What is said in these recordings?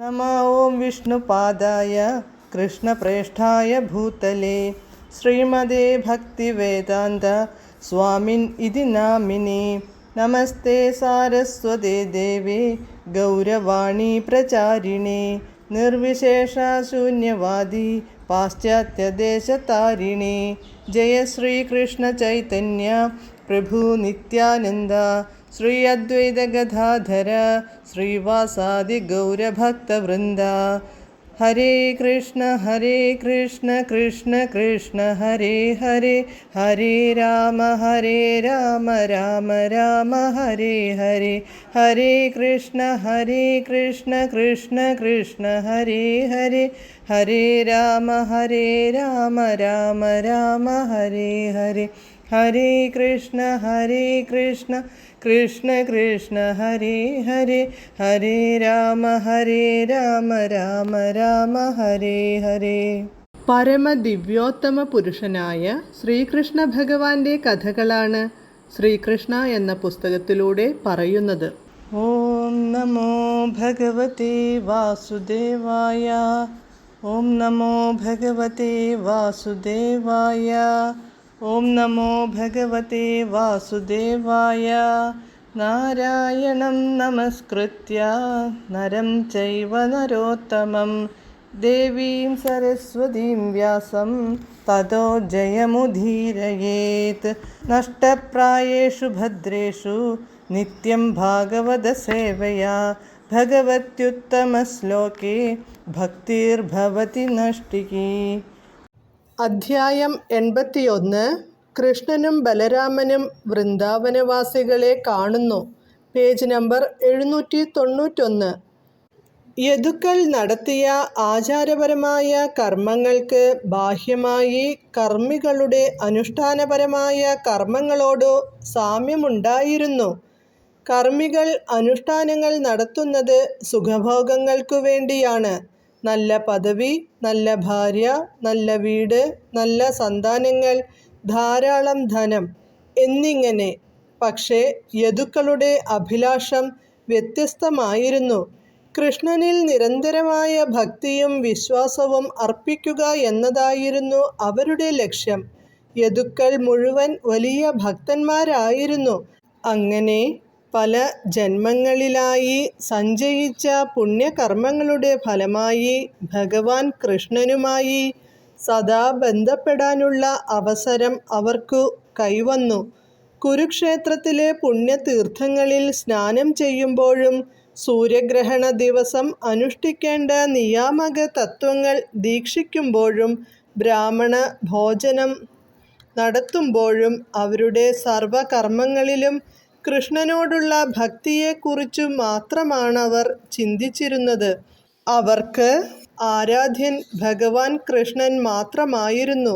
नमः ॐ विष्णुपादाय कृष्णप्रेष्ठाय भूतले श्रीमदे भक्तिवेदान्त स्वामिन् इति नामिने। नमस्ते सारस्वते देवे गौरवाणी प्रचारिणे निर्विशेषशून्यवादी पाश्चात्यदेशतारिणे। जय श्रीकृष्ण चैतन्य प्रभु नित्यानन्द श्री अद्वैत गदाधर श्रीवासादि गौरभक्तवृन्द। हरे कृष्ण कृष्ण कृष्ण हरे हरे, हरे राम राम राम हरे हरे। हरे कृष्ण कृष्ण कृष्ण हरे हरे, हरे राम राम राम हरे हरे। हरे कृष्ण कृष्ण कृष्ण हरे हरे, हरे राम राम हरे हरे. പരമദിവ്യോത്തമ പുരുഷനായ ശ്രീകൃഷ്ണ ഭഗവാന്റെ കഥകളാണ് ശ്രീകൃഷ്ണ എന്ന പുസ്തകത്തിലൂടെ പറയുന്നത്. ഓം നമോ ഭഗവതേ വാസുദേവായ, ഓം നമോ ഭഗവതേ വാസുദേവായ, ഓം നമോ ഭഗവതേ വാസുദേവായ. നാരായണം നമസ്കൃത്യ നരം ചൈവ നരോത്തമം ദേവീം സരസ്വതീം വ്യാസം തതോ ജയമുദീരയേത്. നഷ്ടപ്രായേഷു ഭദ്രേഷു നിത്യം ഭാഗവത സേവയാ ഭഗവത്യുത്തമശ്ലോകേ ഭക്തിർഭവതി നഷ്ടികി. അധ്യായം 81. കൃഷ്ണനും ബലരാമനും വൃന്ദാവനവാസികളെ കാണുന്നു. Page number 791. യദുക്കൾ നടത്തിയ ആചാരപരമായ കർമ്മങ്ങൾക്ക് ബാഹ്യമായി കർമ്മികളുടെ അനുഷ്ഠാനപരമായ കർമ്മങ്ങളോടു സാമ്യമുണ്ടായിരുന്നു. കർമ്മികൾ അനുഷ്ഠാനങ്ങൾ നടത്തുന്നത് സുഖഭോഗങ്ങൾക്കു വേണ്ടിയാണ്. നല്ല പദവി, നല്ല ഭാര്യ, നല്ല വീട്, നല്ല സന്താനങ്ങൾ, ധാരാളം ധനം എന്നിങ്ങനെ. പക്ഷേ യദുക്കളുടെ അഭിലാഷം വ്യത്യസ്തമായിരുന്നു. കൃഷ്ണനിൽ നിരന്തരമായ ഭക്തിയും വിശ്വാസവും അർപ്പിക്കുക എന്നതായിരുന്നു അവരുടെ ലക്ഷ്യം. യദുക്കൾ മുഴുവൻ വലിയ ഭക്തന്മാരായിരുന്നു. അങ്ങനെ പല ജന്മങ്ങളിലായി സഞ്ചയിച്ച പുണ്യകർമ്മങ്ങളുടെ ഫലമായി ഭഗവാൻ കൃഷ്ണനുമായി സദാ ബന്ധപ്പെടാനുള്ള അവസരം അവർക്കു കൈവന്നു. കുരുക്ഷേത്രത്തിലെ പുണ്യതീർത്ഥങ്ങളിൽ സ്നാനം ചെയ്യുമ്പോഴും സൂര്യഗ്രഹണ ദിവസം അനുഷ്ഠിക്കേണ്ട നിയാമക തത്വങ്ങൾ ദീക്ഷിക്കുമ്പോഴും ബ്രാഹ്മണ ഭോജനം നടത്തുമ്പോഴും അവരുടെ സർവകർമ്മങ്ങളിലും കൃഷ്ണനോടുള്ള ഭക്തിയെക്കുറിച്ചു മാത്രമാണവർ ചിന്തിച്ചിരുന്നത്. അവർക്ക് ആരാധ്യൻ ഭഗവാൻ കൃഷ്ണൻ മാത്രമായിരുന്നു.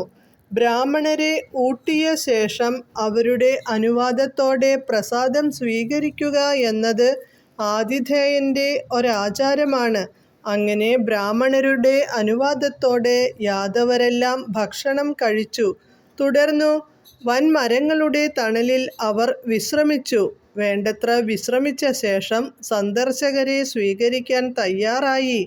ബ്രാഹ്മണരെ ഊട്ടിയ ശേഷം അവരുടെ അനുവാദത്തോടെ പ്രസാദം സ്വീകരിക്കുക എന്നത് ആതിഥേയൻ്റെ ഒരാചാരമാണ്. അങ്ങനെ ബ്രാഹ്മണരുടെ അനുവാദത്തോടെ യാദവരെല്ലാം ഭക്ഷണം കഴിച്ചു. തുടർന്നു വൻമരങ്ങളുടെ തണലിൽ അവർ വിശ്രമിച്ചു. വേണ്ടത്ര വിശ്രമിച്ച ശേഷം സന്ദർശകരെ സ്വീകരിക്കാൻ തയ്യാറായി.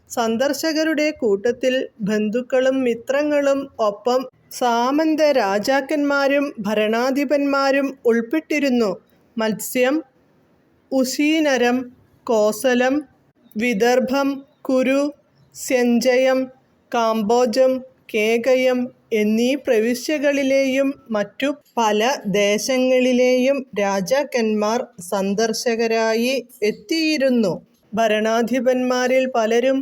സന്ദർശകരുടെ കൂട്ടത്തിൽ ബന്ധുക്കളും മിത്രങ്ങളും ഒപ്പം സാമന്ത രാജാക്കന്മാരും ഭരണാധിപന്മാരും ഉൾപ്പെട്ടിരുന്നു. മത്സ്യം, ഉശീനരം, കോസലം, വിദർഭം, കുരു, സ്യഞ്ജയം, കാംബോജം, കേകയം എന്നീ പ്രവിശ്യകളിലെയും മറ്റു പല ദേശങ്ങളിലെയും രാജാക്കന്മാർ സന്ദർശകരായി എത്തിയിരുന്നു. ഭരണാധിപന്മാരിൽ പലരും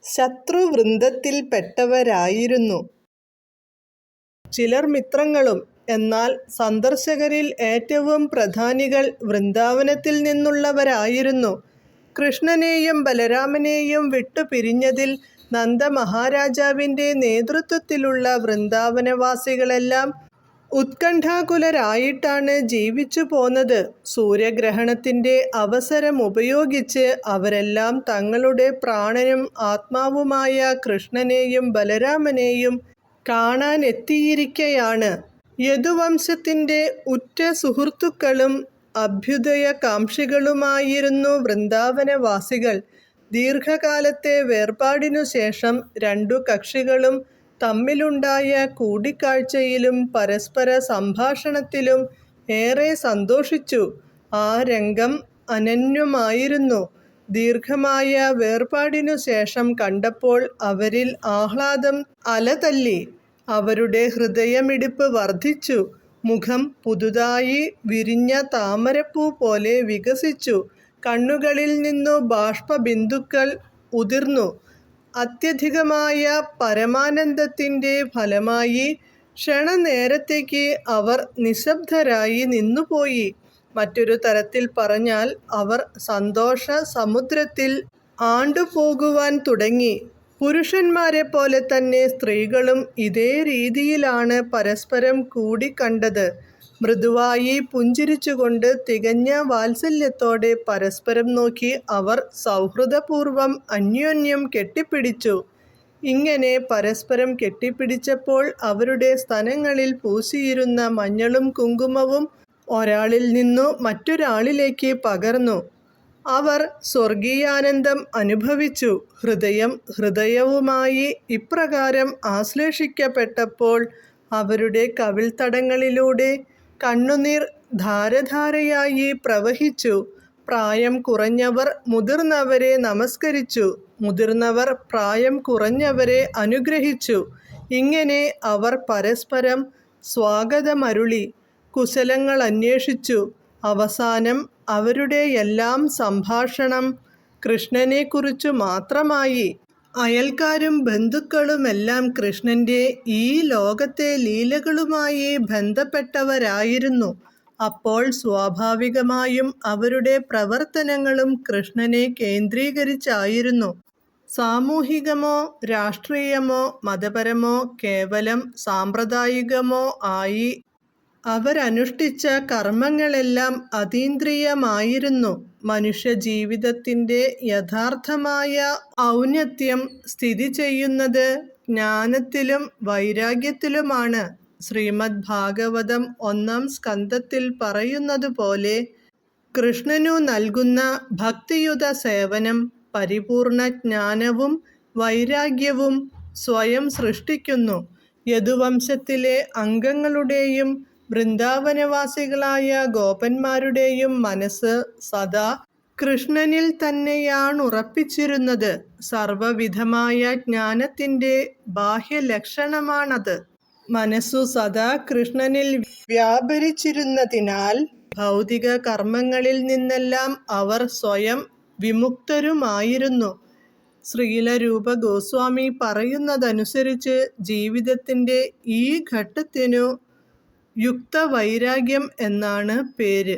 ശത്രുവൃന്ദത്തിൽപ്പെട്ടവരായിരുന്നു, ചിലർ മിത്രങ്ങളും. എന്നാൽ സന്ദർശകരിൽ ഏറ്റവും പ്രധാനികൾ വൃന്ദാവനത്തിൽ നിന്നുള്ളവരായിരുന്നു. കൃഷ്ണനെയും ബലരാമനെയും വിട്ടുപിരിഞ്ഞതിൽ നന്ദമഹാരാജാവിൻ്റെ നേതൃത്വത്തിലുള്ള വൃന്ദാവനവാസികളെല്ലാം ഉത്കണ്ഠാകുലരായിട്ടാണ് ജീവിച്ചു പോന്നത്. സൂര്യഗ്രഹണത്തിൻ്റെ അവസരം ഉപയോഗിച്ച് അവരെല്ലാം തങ്ങളുടെ പ്രാണനും ആത്മാവുമായ കൃഷ്ണനെയും ബലരാമനെയും കാണാനെത്തിയിരിക്കയാണ്. യദുവംശത്തിൻ്റെ ഉറ്റ സുഹൃത്തുക്കളും അഭ്യുദയകാംക്ഷികളുമായിരുന്നു വൃന്ദാവനവാസികൾ. ദീർഘകാലത്തെ വേർപാടിനു ശേഷം രണ്ടു കക്ഷികളും തമ്മിലുണ്ടായ കൂടിക്കാഴ്ചയിലും പരസ്പര സംഭാഷണത്തിലും ഏറെ സന്തോഷിച്ചു. ആ രംഗം അനന്യമായിരുന്നു. ദീർഘമായ വേർപാടിനു ശേഷം കണ്ടപ്പോൾ അവരിൽ ആഹ്ലാദം അലതല്ലി. അവരുടെ ഹൃദയമിടിപ്പ് വർദ്ധിച്ചു. മുഖം പുതുതായി വിരിഞ്ഞ താമരപ്പൂ പോലെ വികസിച്ചു. കണ്ണുകളിൽ നിന്നു ബാഷ്പബിന്ദുക്കൾ ഉതിർന്നു. അത്യധികമായ പരമാനന്ദത്തിൻ്റെ ഫലമായി ക്ഷണനേരത്തേക്ക് അവർ നിശബ്ദരായി നിന്നുപോയി. മറ്റൊരു തരത്തിൽ പറഞ്ഞാൽ അവർ സന്തോഷ സമുദ്രത്തിൽ ആണ്ടുപോകുവാൻ തുടങ്ങി. പുരുഷന്മാരെ പോലെ തന്നെ സ്ത്രീകളും ഇതേ രീതിയിലാണ് പരസ്പരം കൂടിക്കണ്ടത്. മൃദുവായി പുഞ്ചിരിച്ചുകൊണ്ട് തികഞ്ഞ വാത്സല്യത്തോടെ പരസ്പരം നോക്കി അവർ സൗഹൃദപൂർവം അന്യോന്യം കെട്ടിപ്പിടിച്ചു. ഇങ്ങനെ പരസ്പരം കെട്ടിപ്പിടിച്ചപ്പോൾ അവരുടെ സ്തനങ്ങളിൽ പൂശിയിരുന്ന മഞ്ഞളും കുങ്കുമവും ഒരാളിൽ നിന്നു മറ്റൊരാളിലേക്ക് പകർന്നു. അവർ സ്വർഗീയാനന്ദം അനുഭവിച്ചു. ഹൃദയം ഹൃദയവുമായി ഇപ്രകാരം ആശ്ലേഷിക്കപ്പെട്ടപ്പോൾ അവരുടെ കവിൾത്തടങ്ങളിലൂടെ കണ്ണുനീർ ധാരധാരയായി പ്രവഹിച്ചു. പ്രായം കുറഞ്ഞവർ മുതിർന്നവരെ നമസ്കരിച്ചു. മുതിർന്നവർ പ്രായം കുറഞ്ഞവരെ അനുഗ്രഹിച്ചു. ഇങ്ങനെ അവർ പരസ്പരം സ്വാഗതമരുളി, കുശലങ്ങൾ അന്വേഷിച്ചു. അവസാനം അവരുടെ എല്ലാം സംഭാഷണം കൃഷ്ണനെക്കുറിച്ചു മാത്രമായി. അയൽക്കാരും ബന്ധുക്കളുമെല്ലാം കൃഷ്ണൻ്റെ ഈ ലോകത്തെ ലീലകളുമായി ബന്ധപ്പെട്ടവരായിരുന്നു. അപ്പോൾ സ്വാഭാവികമായും അവരുടെ പ്രവർത്തനങ്ങളും കൃഷ്ണനെ കേന്ദ്രീകരിച്ചായിരുന്നു. സാമൂഹികമോ രാഷ്ട്രീയമോ മതപരമോ കേവലം സാമ്പ്രദായികമോ ആയി അവരനുഷ്ഠിച്ച കർമ്മങ്ങളെല്ലാം അതീന്ദ്രിയമായിരുന്നു. മനുഷ്യജീവിതത്തിൻ്റെ യഥാർത്ഥമായ ഔന്നത്യം സ്ഥിതി ചെയ്യുന്നത് ജ്ഞാനത്തിലും വൈരാഗ്യത്തിലുമാണ്. ശ്രീമദ് ഭാഗവതം 1-ാം സ്കന്ധത്തിൽ പറയുന്നതുപോലെ കൃഷ്ണനു നൽകുന്ന ഭക്തിയുത സേവനം പരിപൂർണ ജ്ഞാനവും വൈരാഗ്യവും സ്വയം സൃഷ്ടിക്കുന്നു. യദുവംശത്തിലെ അംഗങ്ങളുടെയും വൃന്ദാവനവാസികളായ ഗോപന്മാരുടെയും മനസ്സ് സദാ കൃഷ്ണനിൽ തന്നെയാണുറപ്പിച്ചിരുന്നത്. സർവവിധമായ ജ്ഞാനത്തിൻ്റെ ബാഹ്യലക്ഷണമാണത്. മനസ്സു സദാ കൃഷ്ണനിൽ വ്യാപരിച്ചിരുന്നതിനാൽ ഭൗതിക കർമ്മങ്ങളിൽ നിന്നെല്ലാം അവർ സ്വയം വിമുക്തരുമായിരുന്നു. ശ്രീലരൂപ ഗോസ്വാമി പറയുന്നതനുസരിച്ച് ജീവിതത്തിൻ്റെ ഈ ഘട്ടത്തിനു യുക്തവൈരാഗ്യം എന്നാണ് പേര്.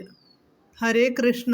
ഹരേ കൃഷ്ണ.